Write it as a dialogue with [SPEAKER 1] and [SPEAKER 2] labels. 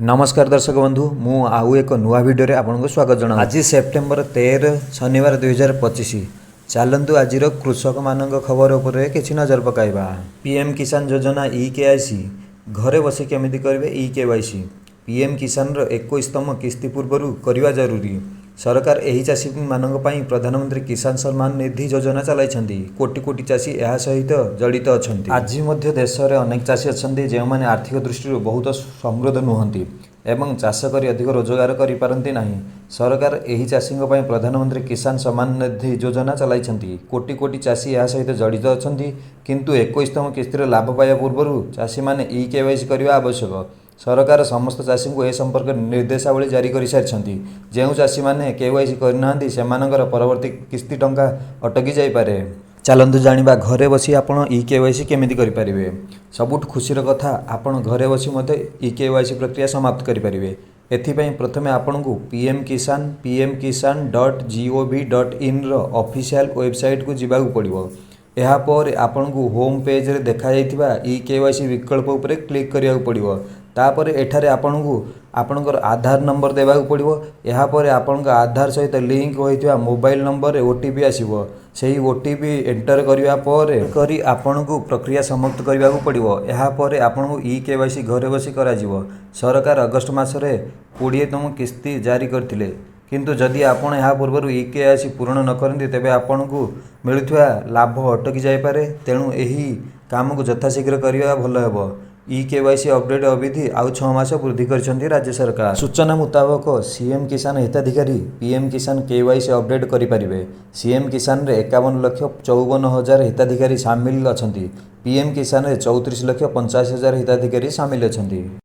[SPEAKER 1] नमस्कार दर्शक बंधु मु आउ एक नुआ भिडियो आपको स्वागत जना। आज सेप्टेम्बर 13 शनिवार 2025 चलतु आज कृषक मान खबर उपर किसी नजर पकाइबा। पीएम किसान योजना ई-केवाईसी घरे बसी केमिति करेंगे ई-केवाईसी। पीएम किसान 21तम किस्ती पूर्व करवा जरूरी। सरकार एही चाषी मानक पई प्रधानमंत्री किसान सम्मान निधि योजना चलाइछन्ती। कोटी कोटी चाषी यह सहित जड़ित अछन्ती। आज मध्य देश में अनेक चाषी अछन्ती जो माने आर्थिक दृष्टि बहुत समृद्ध नुहंती एवं चाष कर अधिक रोजगार करि पारंती नाही। सरकार एही चाषी पई प्रधानमंत्री किसान सम्मान निधि योजना चलाइछन्ती। कोटी कोटी चाषी यह सहित जड़ित अछन्ती किंतु 21तम किस्तिर लाभ पाइबा पूर्व चाषी माने ई-केवाईसी करबा आवश्यक। सरकार समस्त चाषी को ए संपर्क निर्देशावली जारी कर सारी। जो चाषी मैंने केवाईसी करना सेमानकर परवर्ती किस्ती टंका अटकी जापे। चलतु जाना घरे बसी आपड़ ई-केवाईसी केमिति करें। सबुठ खुशीर कथा आपड़ घरे बसी ई-केवाईसी प्रक्रिया समाप्त करेंगे। एथिपाई प्रथमे आपन को pmkisan.gov.in ऑफिशियल वेबसाइट को जीवा पड़ो। यापर आपन को होम पेज रे देखा जाइथिबा ई-केवाईसी विकल्प उपरे क्लिक करिया पड़ो। तापर एठारे आपन को आपनकर आधार नंबर देवाक पड़ो। यापर आपन आधार सहित लिंक होइथिबा मोबाइल नंबर रे ओटीपी आसीबो। सेही ओटीपी एंटर करिया पर करी आपन को प्रक्रिया समाप्त करबा पड़ो। यापर आपन को ई-केवाईसी घरे बसी करा जिवो। सरकार अगस्त मासरे 20तम किस्ती जारी करथिले किंतु जदि आपण या पूर्व ई-केवाईसी पूर्ण न करते तेबे आपन को मिलुवा लाभ अटकी जापे। तेणु यही काम को यथाशीघ्र करवा भल हेबो। ई-केवाईसी अपडेट अवधि आउ 6 मास वृद्धि करछन्ती राज्य सरकार। सूचना मुताबक सीएम किसान हिताधिकारी पीएम किसान केवाईसी अपडेट करें। सीएम किसान रे 51,54,000 हिताधिकारी सामिल अछन्ती। पीएम किसान रे 34,85,000 हिताधिकारी सामिल अछन्ती।